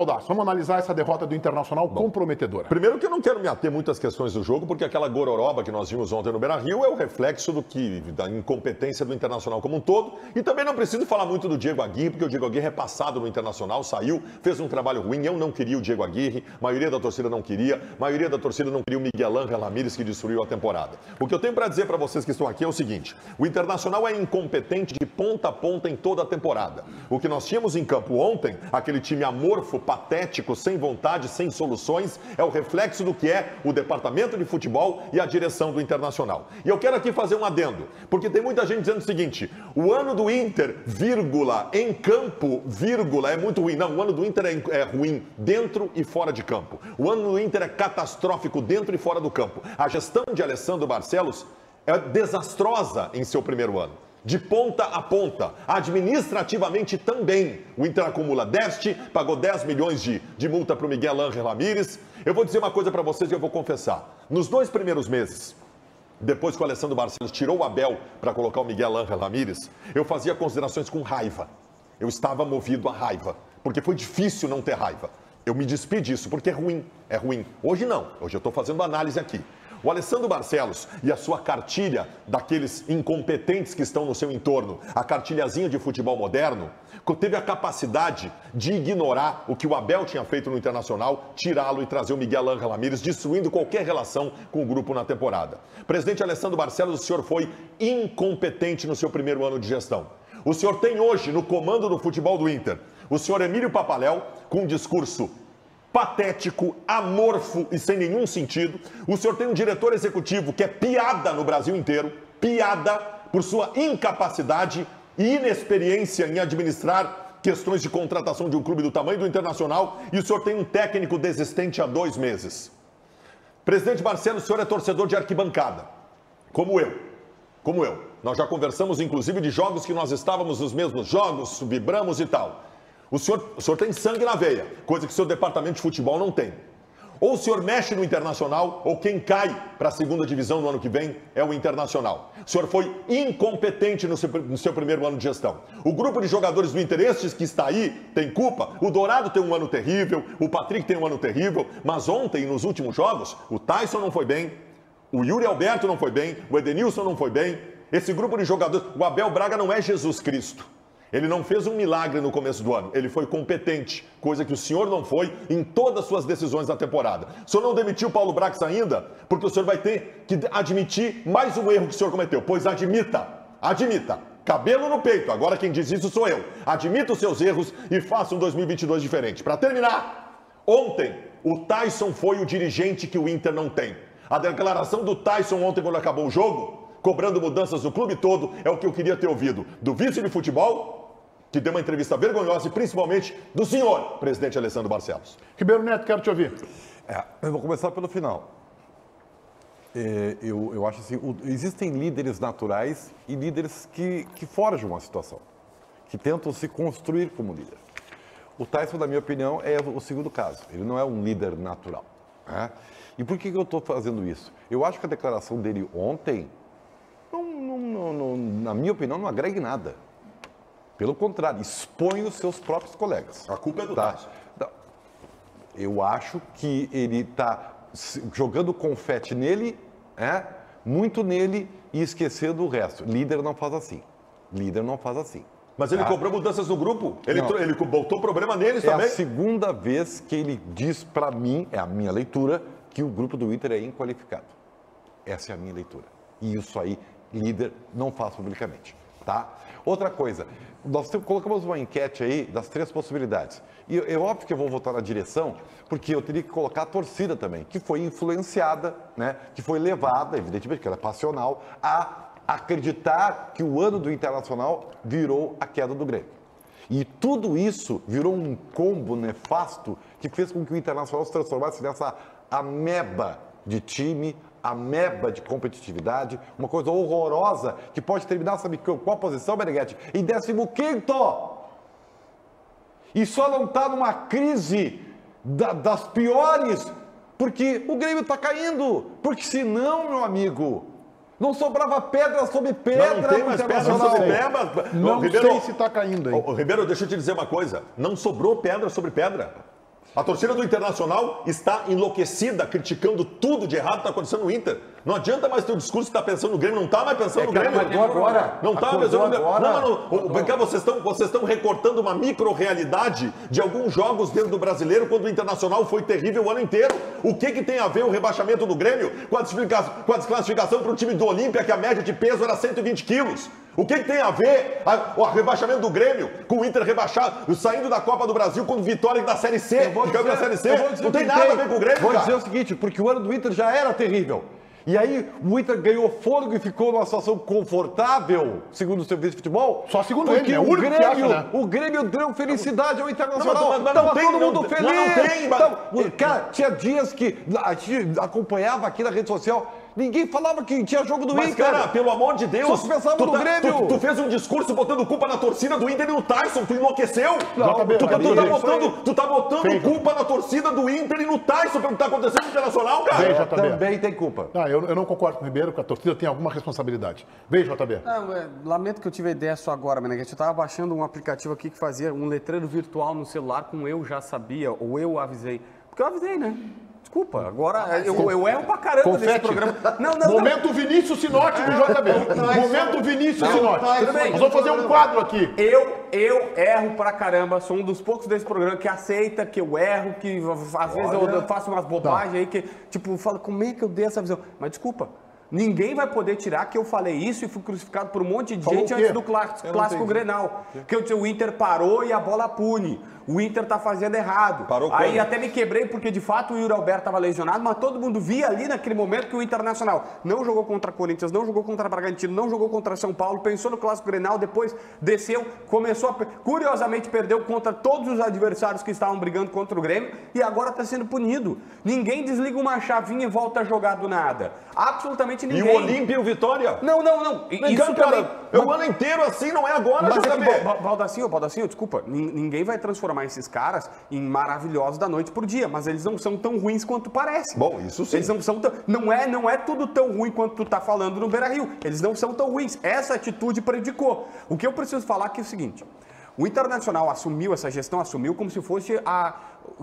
Vamos analisar essa derrota do Internacional comprometedora. Primeiro que eu não quero me ater muito às questões do jogo, porque aquela gororoba que nós vimos ontem no Beira-Rio é o reflexo da incompetência do Internacional como um todo. E também não preciso falar muito do Diego Aguirre, porque o Diego Aguirre é passado no Internacional, saiu, fez um trabalho ruim. Eu não queria o Diego Aguirre, a maioria da torcida não queria, a maioria da torcida não queria o Miguel Ángel Ramírez, que destruiu a temporada. O que eu tenho para dizer para vocês que estão aqui é o seguinte: o Internacional é incompetente de ponta a ponta em toda a temporada. O que nós tínhamos em campo ontem, aquele time amorfo, patético, sem vontade, sem soluções, é o reflexo do que é o departamento de futebol e a direção do Internacional. E eu quero aqui fazer um adendo, porque tem muita gente dizendo o seguinte: o ano do Inter, vírgula, em campo, vírgula, é muito ruim. Não, o ano do Inter é ruim dentro e fora de campo. O ano do Inter é catastrófico dentro e fora do campo. A gestão de Alessandro Barcelos é desastrosa em seu primeiro ano. De ponta a ponta, administrativamente também. O Inter acumula déficit, pagou 10 milhões de multa para o Miguel Ángel Ramírez. Eu vou dizer uma coisa para vocês e eu vou confessar. Nos 2 primeiros meses, depois que o Alessandro Barcelos tirou o Abel para colocar o Miguel Ángel Ramírez, eu fazia considerações com raiva. Eu estava movido a raiva, porque foi difícil não ter raiva. Eu me despi disso, porque é ruim, é ruim. Hoje não, hoje eu estou fazendo análise aqui. O Alessandro Barcelos e a sua cartilha daqueles incompetentes que estão no seu entorno, a cartilhazinha de futebol moderno, teve a capacidade de ignorar o que o Abel tinha feito no Internacional, tirá-lo e trazer o Miguel Ángel Ramírez, destruindo qualquer relação com o grupo na temporada. Presidente Alessandro Barcelos, o senhor foi incompetente no seu primeiro ano de gestão. O senhor tem hoje, no comando do futebol do Inter, o senhor Emílio Papaléu, com um discurso patético, amorfo e sem nenhum sentido. O senhor tem um diretor executivo que é piada no Brasil inteiro, piada por sua incapacidade e inexperiência em administrar questões de contratação de um clube do tamanho do Internacional, e o senhor tem um técnico desistente há 2 meses. Presidente Barcelos, o senhor é torcedor de arquibancada, como eu. Nós já conversamos, inclusive, de jogos que nós estávamos nos mesmos jogos, vibramos e tal. O senhor tem sangue na veia, coisa que o seu departamento de futebol não tem. Ou o senhor mexe no Internacional, ou quem cai para a segunda divisão no ano que vem é o Internacional. O senhor foi incompetente no seu primeiro ano de gestão. O grupo de jogadores do Inter, estes que está aí, tem culpa. O Dourado tem um ano terrível, o Patrick tem um ano terrível, mas ontem, nos últimos jogos, o Tyson não foi bem, o Yuri Alberto não foi bem, o Edenilson não foi bem. Esse grupo de jogadores, o Abel Braga não é Jesus Cristo. Ele não fez um milagre no começo do ano, ele foi competente, coisa que o senhor não foi em todas as suas decisões da temporada. O senhor não demitiu o Paulo Brax ainda, porque o senhor vai ter que admitir mais um erro que o senhor cometeu. Pois admita, cabelo no peito, agora quem diz isso sou eu. Admita os seus erros e faça um 2022 diferente. Para terminar, ontem o Tyson foi o dirigente que o Inter não tem. A declaração do Tyson ontem quando acabou o jogo, cobrando mudanças no clube todo, é o que eu queria ter ouvido do vice de futebol, que deu uma entrevista vergonhosa, e principalmente do senhor, presidente Alessandro Barcelos. Ribeiro Neto, quero te ouvir. Eu vou começar pelo final. Eu acho assim, existem líderes naturais e líderes que forjam a situação, que tentam se construir como líder. O Tyson, na minha opinião, é o segundo caso. Ele não é um líder natural. Né? E por que eu estou fazendo isso? Eu acho que a declaração dele ontem, na minha opinião, não agrega em nada. Pelo contrário, expõe os seus próprios colegas. A culpa é do Tyson. Eu acho que ele está jogando confete nele, muito nele, e esquecendo o resto. Líder não faz assim. Mas ele cobrou mudanças no grupo? Ele botou problema neles também? É a segunda vez que ele diz para mim, é a minha leitura, que o grupo do Inter é inqualificado. Essa é a minha leitura. E isso aí, líder não faz publicamente. Tá? Outra coisa, nós colocamos uma enquete aí das 3 possibilidades. E é óbvio que eu vou votar na direção, porque eu teria que colocar a torcida também, que foi influenciada, né, que foi levada, evidentemente, que ela é passional, a acreditar que o ano do Internacional virou a queda do Grêmio. E tudo isso virou um combo nefasto que fez com que o Internacional se transformasse nessa ameba de time, ameba de competitividade, uma coisa horrorosa que pode terminar, sabe qual posição, Meneghetti? Em 15º! E só não está numa crise das piores porque o Grêmio está caindo. Porque senão, meu amigo, não sobrava pedra sobre pedra. Não tem mais pedra sobre pedra. Não Ribeiro, sei se está caindo aí. Ribeiro, deixa eu te dizer uma coisa. Não sobrou pedra sobre pedra. A torcida do Internacional está enlouquecida, criticando tudo de errado que está acontecendo no Inter. Não adianta mais ter o discurso que está pensando no Grêmio, não está mais pensando no Grêmio. Agora. Não está pensando no Grêmio. Não, vem cá, vocês estão recortando uma micro-realidade de alguns jogos dentro do Brasileiro, quando o Internacional foi terrível o ano inteiro. O que tem a ver o rebaixamento do Grêmio com a desclassificação para o time do Olímpia, que a média de peso era 120 quilos? O que tem a ver o rebaixamento do Grêmio com o Inter rebaixado, saindo da Copa do Brasil com vitória da Série C? Da Série C? Não tem nada a ver com o Grêmio, Vou cara. dizer o seguinte, porque o ano do Inter já era terrível. E aí o Inter ganhou fôlego e ficou numa situação confortável, segundo o serviço de futebol. Só segundo porque ele, é o único que acha, né? O Grêmio deu felicidade ao Internacional. Mas não Tava tem, todo mundo não, feliz. não tem, mas... Cara, tinha dias que a gente acompanhava aqui na rede social, ninguém falava que tinha jogo do Mas, Inter. cara, pelo amor de Deus. Só se pensava no Grêmio. Tu fez um discurso botando culpa na torcida do Inter e no Tyson. Tu enlouqueceu. JB, Tu tá botando culpa na torcida do Inter e no Tyson pelo que tá acontecendo no Internacional, cara. Veja, JB. Também tem culpa. Não, eu não concordo com o Ribeiro, que a torcida tem alguma responsabilidade. Veja, JB. Não, lamento que eu tive a ideia só agora, Meneghete. Eu estava baixando um aplicativo aqui que fazia um letreiro virtual no celular com eu já sabia, ou eu avisei. Porque eu avisei, né? Desculpa, agora eu erro pra caramba nesse programa. Momento Vinícius Sinotti do JB. Momento Vinícius Sinotti. Tudo bem. Nós vamos fazer um quadro aqui. Eu erro pra caramba, sou um dos poucos desse programa que aceita que eu erro, que às vezes eu faço umas bobagens aí que, tipo, fala, como é que eu dei essa visão? Mas desculpa, ninguém vai poder tirar que eu falei isso e fui crucificado por um monte de gente antes do clássico Grenal. Que o Inter parou e a bola pune. O Inter tá fazendo errado. Parou aí quando? até me quebrei porque de fato o Yuri Alberto estava lesionado, mas todo mundo via ali naquele momento que o Internacional não jogou contra Corinthians, não jogou contra Bragantino, não jogou contra São Paulo, pensou no Clássico Grenal, depois desceu, curiosamente perdeu contra todos os adversários que estavam brigando contra o Grêmio e agora está sendo punido. Ninguém desliga uma chavinha e volta a jogar do nada. Absolutamente ninguém. E o Olímpia e o Vitória? Não. Isso também... É o ano inteiro assim, não é agora, Mas JB. Baldacinho, desculpa, ninguém vai transformar esses caras em maravilhosos da noite por dia, mas eles não são tão ruins quanto parece. Bom, isso sim. Eles não são não é tudo tão ruim quanto tu tá falando no Beira-Rio. Eles não são tão ruins. Essa atitude prejudicou. O que eu preciso falar aqui é o seguinte: o Internacional assumiu essa gestão, como se fosse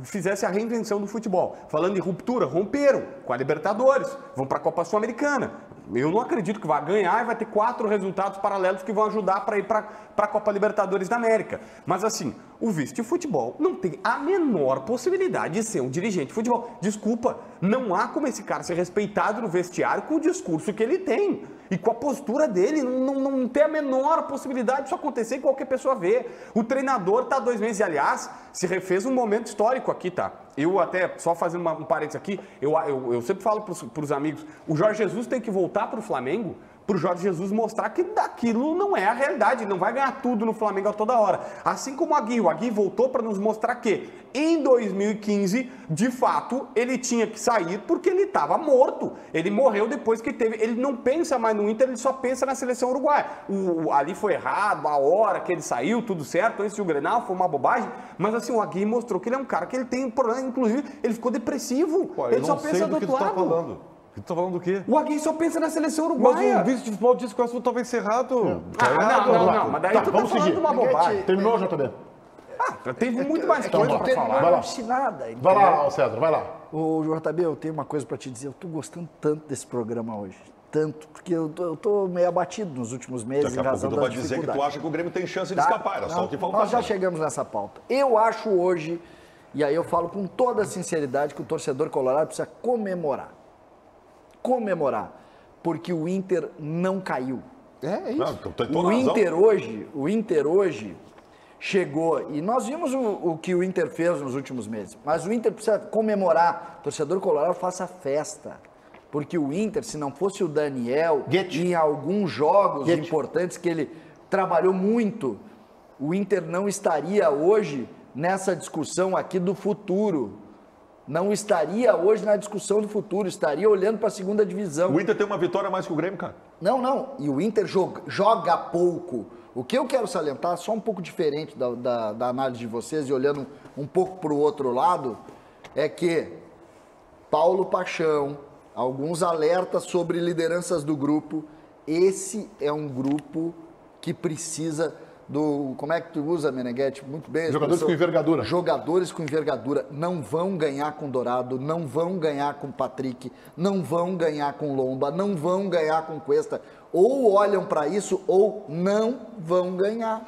fizesse a reinvenção do futebol. Falando em ruptura, romperam com a Libertadores, vão para a Copa Sul-Americana. Eu não acredito que vai ganhar e vai ter 4 resultados paralelos que vão ajudar para ir para a Copa Libertadores da América. Mas assim, o vice de futebol não tem a menor possibilidade de ser um dirigente de futebol. Desculpa, não há como esse cara ser respeitado no vestiário com o discurso que ele tem. E com a postura dele, não tem a menor possibilidade disso acontecer e qualquer pessoa vê. O treinador está há 2 meses e, aliás, se refez um momento histórico aqui, tá? Eu até, só fazendo um parênteses aqui, eu sempre falo para os amigos, o Jorge Jesus tem que voltar para o Flamengo, para o Jorge Jesus mostrar que daquilo não é a realidade, não vai ganhar tudo no Flamengo a toda hora. Assim como o Agui voltou para nos mostrar que em 2015, de fato, ele tinha que sair porque ele estava morto. Ele morreu depois que teve, ele não pensa mais no Inter, ele só pensa na seleção uruguaia. Ali foi errado, a hora que ele saiu, tudo certo, esse o Grenal foi uma bobagem, mas assim, o Agui mostrou que ele é um cara que ele tem problema, inclusive, ele ficou depressivo. Pô, ele só pensa do outro lado. Tu tá falando do quê? O Agui só pensa na seleção uruguaia. Mas o vice de futebol disse que o assunto estava encerrado. Não, mas daí tu tá vamos falando seguir. de uma bobagem. Terminou, JB? Teve muito mais coisa pra falar. Vai lá. Nada. Vai lá, César, vai lá. Ô, JB, eu tenho uma coisa para te dizer. Eu tô gostando tanto desse programa hoje. Tanto, porque eu tô meio abatido nos últimos meses Daqui em a pouco razão tu da vai dizer que tu dificuldade. acha que o Grêmio tem chance de Tá? escapar. Era só o que faltava. Nós já chegamos nessa pauta. Eu acho hoje, e aí eu falo com toda a sinceridade, que o torcedor colorado precisa comemorar. Porque o Inter não caiu. É isso. Não, então, tem toda O razão. Inter hoje chegou, e nós vimos o que o Inter fez nos últimos meses, mas o Inter precisa comemorar. O torcedor colorado faça festa. Porque o Inter, se não fosse o Daniel, em alguns jogos importantes que ele trabalhou muito, o Inter não estaria hoje nessa discussão aqui do futuro. Não estaria hoje na discussão do futuro, estaria olhando para a segunda divisão. O Inter tem uma vitória a mais que o Grêmio, cara. Não. E o Inter joga pouco. O que eu quero salientar, só um pouco diferente da análise de vocês e olhando um pouco para o outro lado, é que Paulo Paixão, alguns alertas sobre lideranças do grupo, esse é um grupo que precisa como é que tu usa, Meneghetti? Muito bem. a Jogadores expressão. com envergadura. Jogadores com envergadura não vão ganhar com Dourado, não vão ganhar com Patrick, não vão ganhar com Lomba, não vão ganhar com Cuesta. Ou olham para isso ou não vão ganhar.